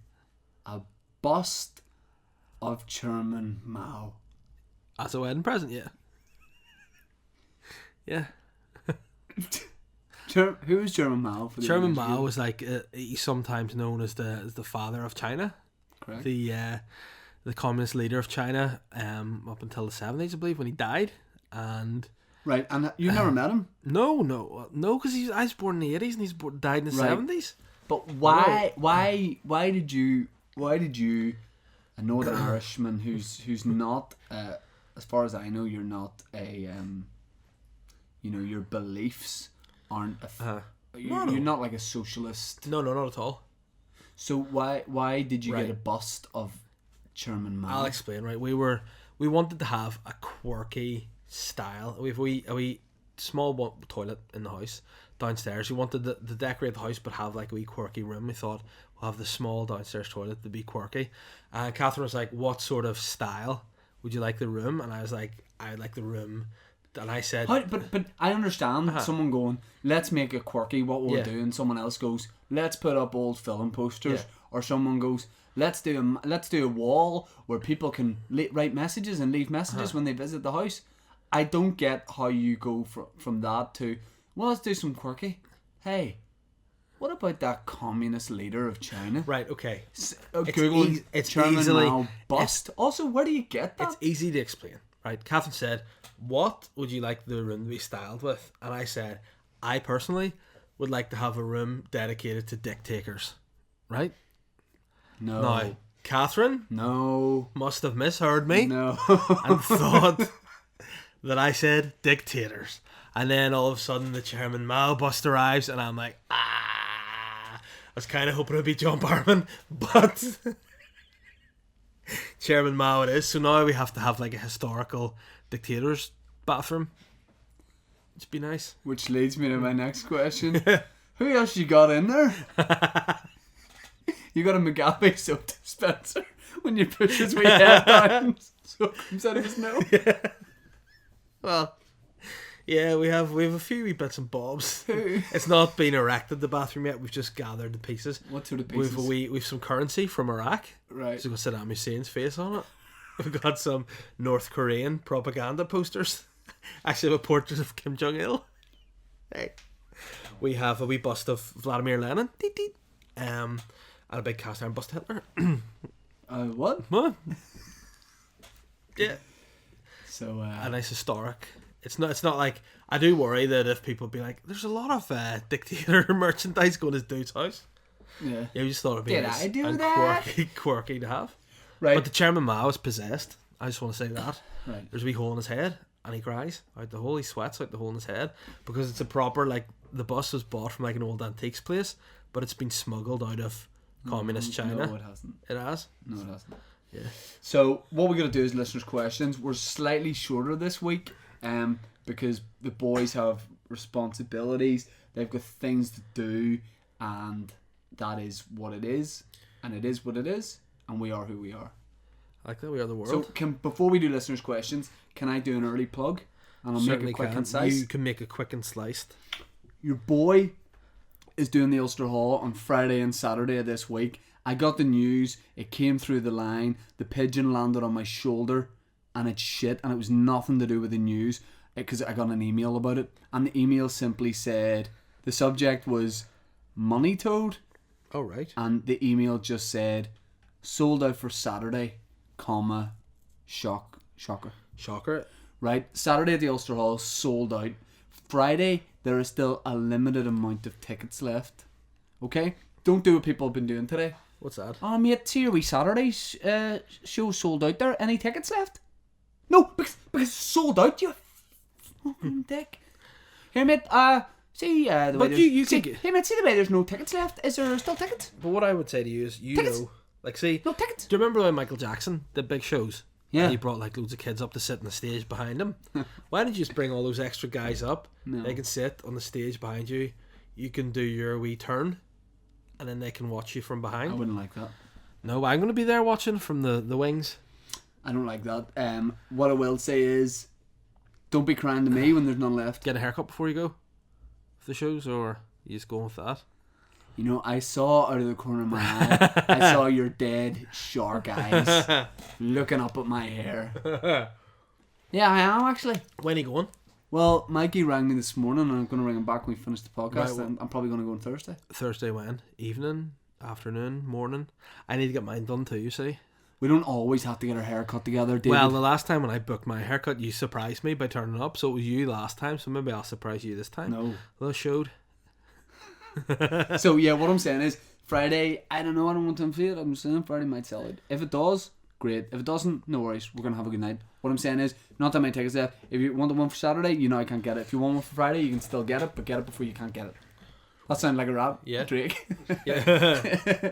a bust of Chairman Mao? As a wedding present, yeah. Yeah. Who was Chairman Mao? For the Chairman English Mao view? was like he's sometimes known as the father of China, Correct. the communist leader of China, up until the 70s, I believe, when he died. And Right, and you never met him. no, because I was born in the 80s and he's died in the Right. 70s. But why did you? I know an Irishman who's not. As far as I know, you're not a. Your beliefs aren't. You're not like a socialist. No, not at all. So why did you Right. get a bust of Chairman Mao? I'll explain. Right, we wanted to have a quirky style. We have a wee small toilet in the house downstairs. We wanted to decorate the house, but have like a wee quirky room. We thought we'll have the small downstairs toilet to be quirky. And Catherine was like, "What sort of style would you like the room?" And I was like, "I would like the room." And I said, But I understand someone going, let's make it quirky what we'll Yeah. do, and someone else goes, let's put up old film posters, Yeah. or someone goes, let's do a wall where people can write messages and leave messages when they visit the house. I don't get how you go from that to, well, let's do some quirky. Hey, what about that communist leader of China? "Right, okay." Google it's Chairman easily- Mao bust. Also, where do you get that? It's easy to explain, right? Catherine said, "What would you like the room to be styled with?" And I said, "I personally would like to have a room dedicated to dictators." Right? No. Now, Catherine No. must have misheard me No. and thought that I said dictators. And then all of a sudden the Chairman Mao bust arrives, and I'm like, I was kind of hoping it'd be John Barman, but Chairman Mao it is. So now we have to have like a historical dictator's bathroom. It'd be nice. Which leads me to my next question. Who else you got in there? You got a McGappy soap dispenser when you push his wee head down, so it comes out of his nose. Well, yeah, we have a few wee bits and bobs. It's not been erected, the bathroom, yet. We've just gathered the pieces. What sort of pieces? We've some currency from Iraq. Right. So we've got Saddam Hussein's face on it. We've got some North Korean propaganda posters. Actually, a portrait of Kim Jong Il. Hey. We have a wee bust of Vladimir Lenin. Deet, deet. And a big cast iron bust of Hitler. What? What? Yeah. So, A nice historic. It's not like, I do worry that if people be like, there's a lot of dictator merchandise going to this dude's house. yeah. Yeah, we just thought it'd be Did nice I do and that? quirky to have. Right. But the Chairman Mao is possessed. I just want to say that. Right. There's a wee hole in his head, and he cries out the hole. He sweats out the hole in his head because it's a proper, like, the bus was bought from like an old antiques place, but it's been smuggled out of communist China. No, it hasn't. It has. No, it hasn't. Yeah. So what we're gonna do is listeners' questions. We're slightly shorter this week, because the boys have responsibilities. They've got things to do, and that is what it is, and it is what it is, and we are who we are. I like that we are the So world. before we do listeners' questions, can I do an early plug? And I'll Certainly make it quick can. and concise. You can make it quick and sliced. Your boy is doing the Ulster Hall on Friday and Saturday of this week. I got the news. It came through the line. The pigeon landed on my shoulder, and it's shit. And it was nothing to do with the news, because I got an email about it. And the email simply said, the subject was Money Toad, Oh, right. and the email just said, sold out for Saturday, comma, shocker. Shocker. Right? Saturday at the Ulster Hall, sold out. Friday, there is still a limited amount of tickets left. Okay? Don't do what people have been doing today. What's that? Oh, mate, see your wee Saturday's show sold out there. Any tickets left? No, because it's sold out, you fucking dick. Here, mate, see the way But there's... you see, can... hey, mate, see the way there's no tickets left? Is there still tickets? But what I would say to you is, Tickets? know... Like, see, No tickets. do you remember when Michael Jackson did big shows? Yeah. And he brought like loads of kids up to sit on the stage behind him. Why don't you just bring all those extra guys up? No. They can sit on the stage behind you. You can do your wee turn, and then they can watch you from I behind. wouldn't like that. No, I'm going to be there watching from the wings. I don't like that. What I will say is, don't be crying to me when there's none left. Get a haircut before you go for the shows, or you just going with that? You know, I saw out of the corner of my eye, I saw your dead shark eyes looking up at my hair. Yeah, I am actually. When are you going? Well, Mikey rang me this morning, and I'm going to ring him back when we finish the podcast. Right, well, I'm probably going to go on Thursday. Thursday when? Evening? Afternoon? Morning? I need to get mine done too, you see. We don't always have to get our hair cut together, David. Well, the last time when I booked my haircut, you surprised me by turning up, so it was you last time, so maybe I'll surprise you this time. No. Well, showed. So, yeah, what I'm saying is, Friday, I don't know, I don't want to inflate it. I'm saying Friday might sell it. If it does, great. If it doesn't, no worries. We're going to have a good night. What I'm saying is, not that many tickets left. If you want the one for Saturday, you know I can't get it. If you want one for Friday, you can still get it, but get it before you can't get it. That sounds like a rap. Yeah. Drake. Yeah.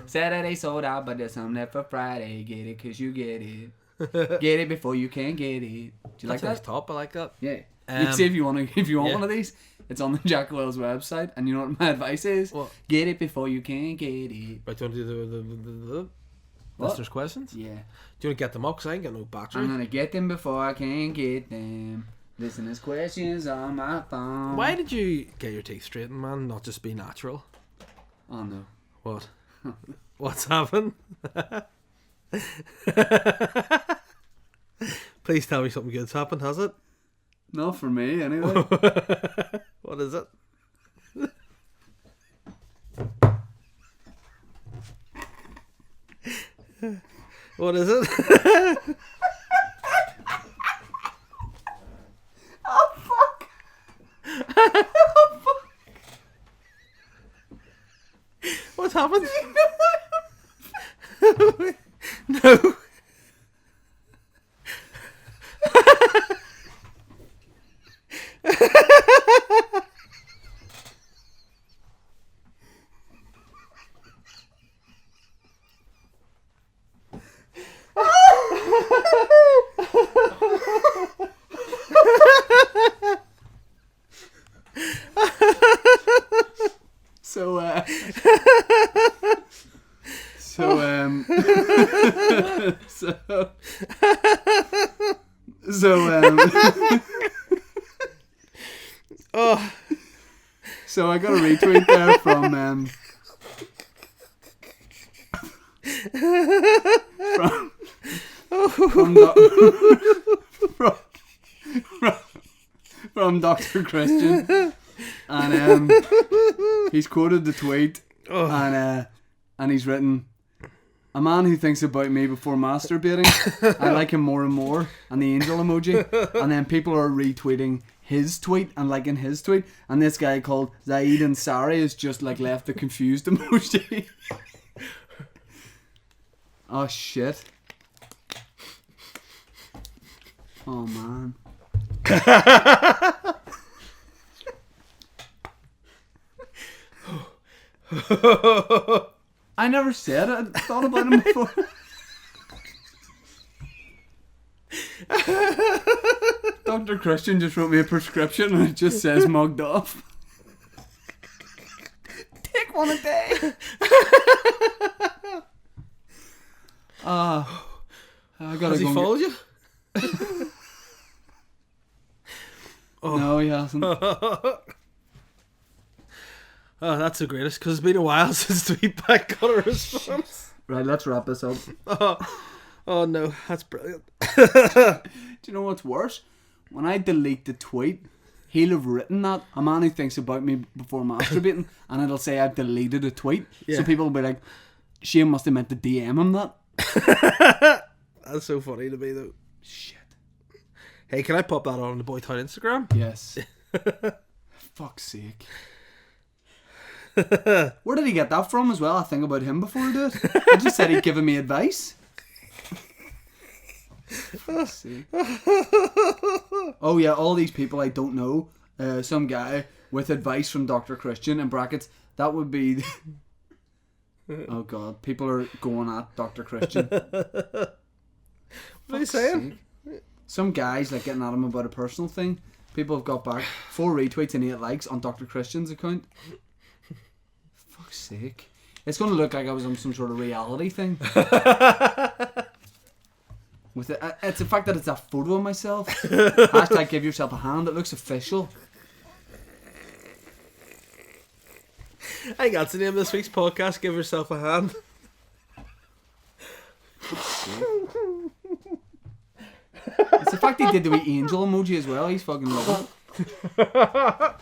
Saturday sold out, but there's some left for Friday. Get it because you get it. Get it before you can get it. Do you like That's that? top. I like that. Yeah. You can see if you want yeah. one of these. It's on the Jack Wells website, and you know what my advice is? What? Get it before you can get it. Right, do you want to do the What? listeners' questions? Yeah. Do you want to get them up? Because I ain't got no battery. I'm gonna get them before I can get them. Listeners' questions on my phone. Why did you get your teeth straightened, man? Not just be natural. Oh no. What? What's happened? Please tell me something good's happened, has it? Not for me, anyway. What is it? What is it? Oh fuck! What's happened? No. So, Oh. So I got a retweet there from from Dr. Christian, and he's quoted the tweet, and he's written, "A man who thinks about me before masturbating, I like him more and more," and the angel emoji, and then people are retweeting his tweet and liking his tweet, and this guy called Zaid Ansari has just like left the confused emoji. Oh shit. Oh man. I never said it. I thought about him before. Dr. Christian just wrote me a prescription and it just says mugged off. Take one a day. I gotta Has he go followed you? No, he hasn't. Oh, that's the greatest, because it's been a while since Tweetback got a response. Right, let's wrap this up. Oh no, that's brilliant. Do you know what's worse? When I delete the tweet, he'll have written that, "A man who thinks about me before masturbating," and it'll say I've deleted a tweet. Yeah. So people will be like, Shane must have meant to DM him that. That's so funny to me though. Shit. Hey, can I pop that on the Boytown Instagram? Yes. Fuck's sake. Where did he get that from as well? I think about him before he did. He just said he'd given me advice. Fuck's sake. Oh yeah, all these people I don't know. Some guy with advice from Dr. Christian in brackets. That would be Oh God, people are going at Dr. Christian. What are you saying? Some guys like getting at him about a personal thing. People have got back 4 retweets and 8 likes on Dr. Christian's account. Fuck's sake. It's going to look like I was on some sort of reality thing. With it, it's the fact that it's a photo of myself. Hashtag give yourself a hand. It looks official. I think that's the name of this week's podcast. Give yourself a hand. It's the fact he did the wee angel emoji as well. He's fucking loving it.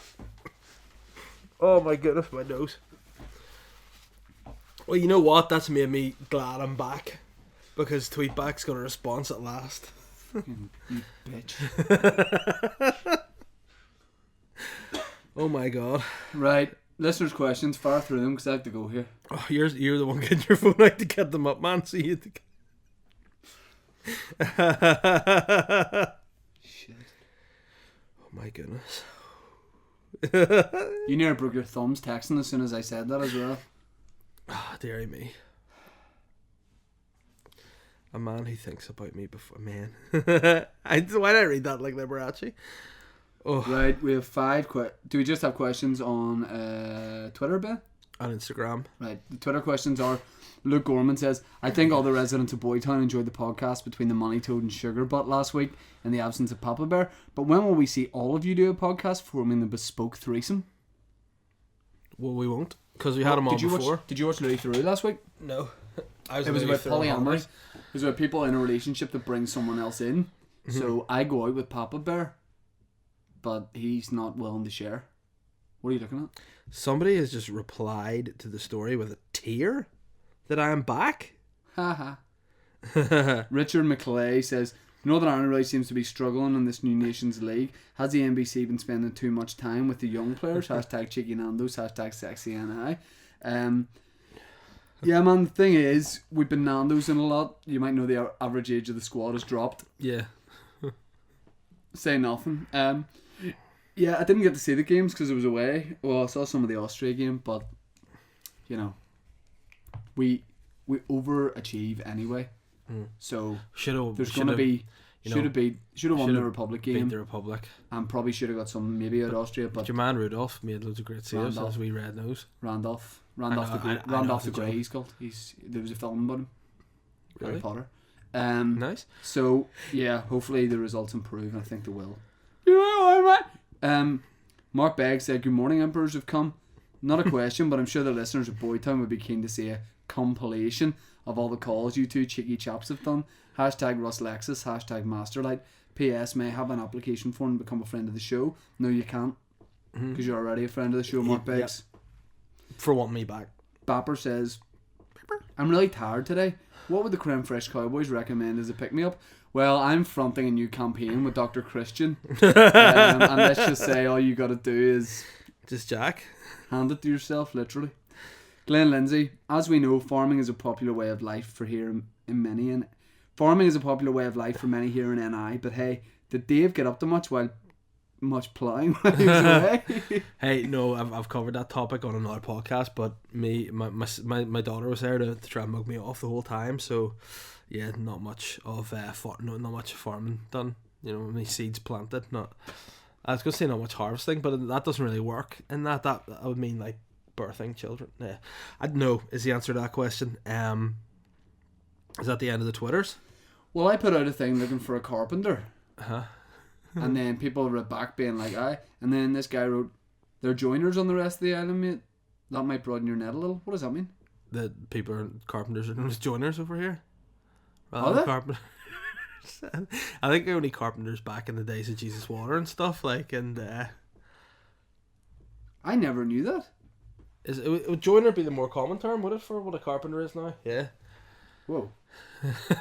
Oh my goodness, my nose. Well, you know what? That's made me glad I'm back. Because Tweetback's got a response at last. Fucking you bitch. Oh my god. Right. Listeners' questions. Far through them because I have to go here. Oh, you're the one getting your phone out to get them up, man. So you Shit. Oh my goodness. You nearly broke your thumbs texting as soon as I said that as well. Ah, dearie me. A man who thinks about me before... Man. Why did I read that like Liberace? Oh. Right, we have 5 do we just have questions on Twitter, Ben? On Instagram. Right, the Twitter questions are... Luke Gorman says, I think all the residents of Boytown enjoyed the podcast between the Money Toad and Sugar Butt last week in the absence of Papa Bear. But when will we see all of you do a podcast forming the bespoke threesome? Well, we won't. Because we had him on before. Did you watch Louis Theroux last week? No. It was about polyamory. It was about people in a relationship that bring someone else in. Mm-hmm. So I go out with Papa Bear, but he's not willing to share. What are you looking at? Somebody has just replied to the story with a tear that I am back. Haha. Richard McClay says, Northern Ireland really seems to be struggling in this new Nations League. Has the NBC been spending too much time with the young players? Hashtag Cheeky Nando's, hashtag Sexy NI. Yeah, man, the thing is, we've been Nando's in a lot. You might know the average age of the squad has dropped. Yeah. Say nothing. Yeah, I didn't get to see the games because it was away. Well, I saw some of the Austria game, but, you know, we overachieve anyway. So there's going to be should have won the Republic game. Beat the Republic. And probably should have got some maybe at Austria. But your man Rudolph made loads of great saves as we red nose. Randolph the Grey. He's called. There was a film about him. Really? Harry Potter. Nice. So yeah, hopefully the results improve. And I think they will. You know what I mean? Mark Begg said, "Good morning, Emperors have come." Not a question, but I'm sure the listeners of Boytown would be keen to see a compilation of all the calls you two cheeky chaps have done. Hashtag Russ Lexus, hashtag Masterlight. P.S. May I have an application form to become a friend of the show? No, you can't. Because you're already a friend of the show, Mark Beggs. For wanting me back. Bapper says, I'm really tired today. What would the Creme Fresh Cowboys recommend as a pick-me-up? Well, I'm fronting a new campaign with Dr. Christian. And let's just say all you got to do is... Just Jack. Hand it to yourself, literally. Glenn Lindsay, as we know, farming is a popular way of life for here in many. Farming is a popular way of life for many here in NI. But hey, did Dave get up to much ploughing while he was away? Hey, no, I've covered that topic on another podcast. But my daughter was there to try and mug me off the whole time. So yeah, not much of not much farming done. You know, any seeds planted. I was gonna say not much harvesting, but that doesn't really work. And that would mean like birthing children. Yeah, I know is the answer to that question. Is that the end of the Twitters? Well, I put out a thing looking for a carpenter. Uh-huh. And then people wrote back being like, aye. And then this guy wrote, there are joiners on the rest of the island, mate. That might broaden your net a little. What does that mean? That people are carpenters are known as joiners over here. Are they? Carpenters. I think only carpenters back in the days of Jesus Water and stuff like, and I never knew that. Would joiner be the more common term, would it, for what a carpenter is now? Yeah. Whoa.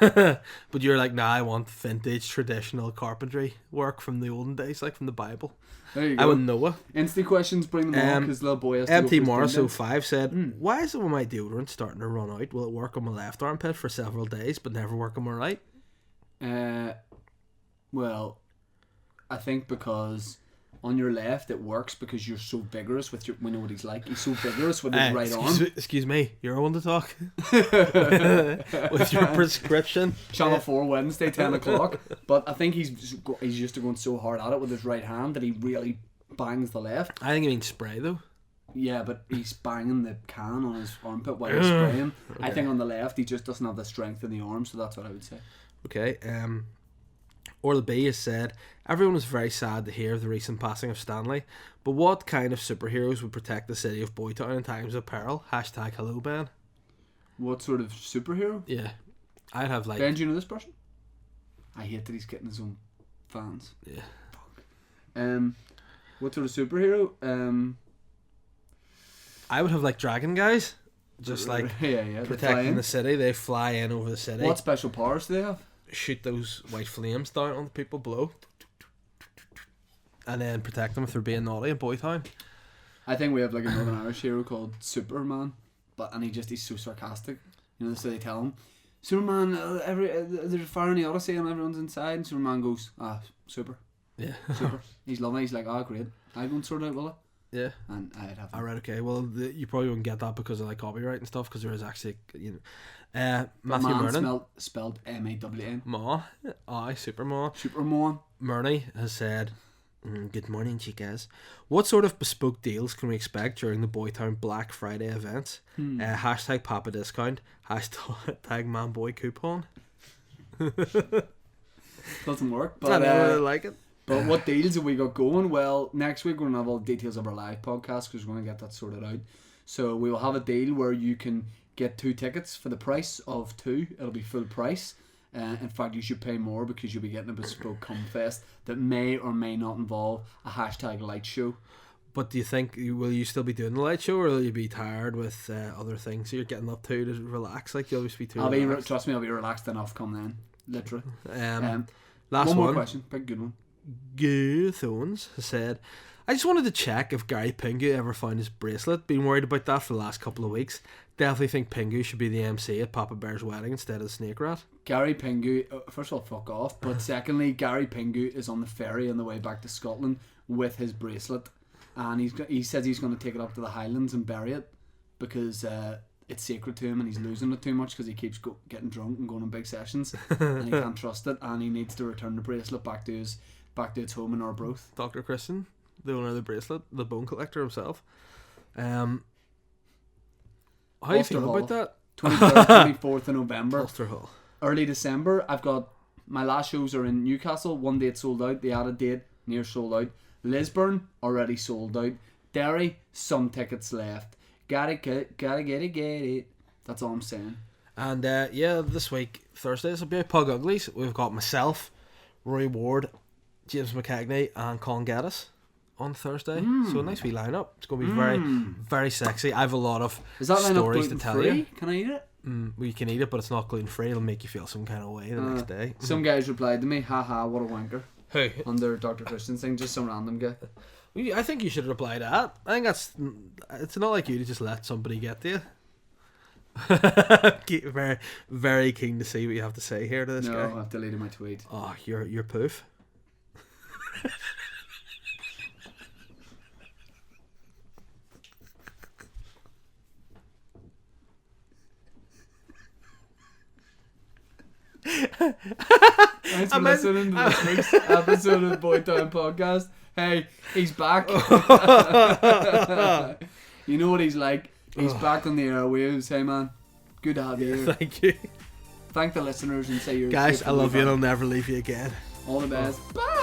But you're like, nah, I want vintage traditional carpentry work from the olden days, like from the Bible. There you go. I wouldn't know it. Instant questions, bring them on because little boy has to MT go Morris 05 said, why is it when my deodorant starting to run out? Will it work on my left armpit for several days but never work on my right? Well, I think because on your left it works because you're so vigorous with your. We know what he's like. He's so vigorous with his right arm. Excuse me, you're one to talk with your prescription. Channel 4 Wednesday 10 o'clock. But I think he's used to going so hard at it with his right hand that he really bangs the left. I think you mean spray though. Yeah, but he's banging the can on his armpit while he's spraying. Okay. I think on the left he just doesn't have the strength in the arm, so that's what I would say. Okay. Orla B has said, everyone was very sad to hear of the recent passing of Stanley, but what kind of superheroes would protect the city of Boytown in times of peril? Hashtag hello Ben. What sort of superhero? Yeah. I'd have like... Ben, do you know this person? I hate that he's getting his own fans. Yeah. Fuck. What sort of superhero? I would have like dragon guys. Just like yeah, protecting the city. They fly in over the city. What special powers do they have? Shoot those white flames down on the people below. And then protect them if they're being naughty in Boytown. I think we have like a Northern Irish hero called Superman, and he's so sarcastic. You know, so they tell him, Superman, there's a fire in the Odyssey and everyone's inside, and Superman goes, super. Yeah. Super. He's lovely. He's like, great. I'll go and sort it out, will I? Yeah. And I'd have. Alright, okay. Well, you probably wouldn't get that because of like copyright and stuff, because there is actually, Matthew Mernon. Spelled M-A-W-N. Ma. Aye, Superman. Superman. Murney has said, good morning, chicas. What sort of bespoke deals can we expect during the Boytown Black Friday events? Hashtag Papa Discount. Hashtag Manboy Coupon. Doesn't work, but I really like it. But what deals have we got going? Well, next week we're going to have all the details of our live podcast because we're going to get that sorted out. So we will have a deal where you can get 2 tickets for the price of 2. It'll be full price. In fact, you should pay more because you'll be getting a bespoke Cumfest that may or may not involve a hashtag light show. But do you think, will you still be doing the light show, or will you be tired with other things you're getting up to relax? Like, you'll just be too relaxed? Trust me, I'll be relaxed enough come then. Literally. Last one more question. Big good one. Gothons has said, I just wanted to check if Gary Pingu ever found his bracelet. Been worried about that for the last couple of weeks. Definitely think Pingu should be the MC at Papa Bear's wedding instead of the Snake Rat. Gary Pingu, first of all, fuck off. But secondly, Gary Pingu is on the ferry on the way back to Scotland with his bracelet, and he says he's going to take it up to the Highlands and bury it because it's sacred to him, and he's losing it too much because he keeps getting drunk and going on big sessions, and he can't trust it, and he needs to return the bracelet back to its home in Arbroath. Dr. Christian, the owner of the bracelet, the bone collector himself. How do you feel about that? 23rd, 24th of November. Ulster Hall. Early December. I've got my last shows are in Newcastle. One date sold out. The added date near sold out. Lisburn already sold out. Derry, some tickets left. Gotta get it. That's all I'm saying. And this week, Thursdays, will be Pug Uglies. We've got myself, Rory Ward, James McCagney, and Colin Gaddis on Thursday. So a nice wee lineup. It's going to be very, very sexy. I have a lot of stories to tell you. Can I eat it? Well, you can eat it, but it's not gluten free. It'll make you feel some kind of way the next day. Some guys replied to me, haha, what a wanker. Who? Under Dr. Christian's thing, just some random guy. I think you should reply to that. I think it's not like you to just let somebody get to you. Very, very keen to see what you have to say here to this guy. No, I've deleted my tweet. Oh, you're poof. Thanks for listening to this week's episode of the Boytown Podcast. Hey, he's back. You know what he's like. He's back on the airwaves. Hey man, good to have you here. Thank you. Thank the listeners and say you're guys. I love you and I'll never leave you again. All the best. Bye.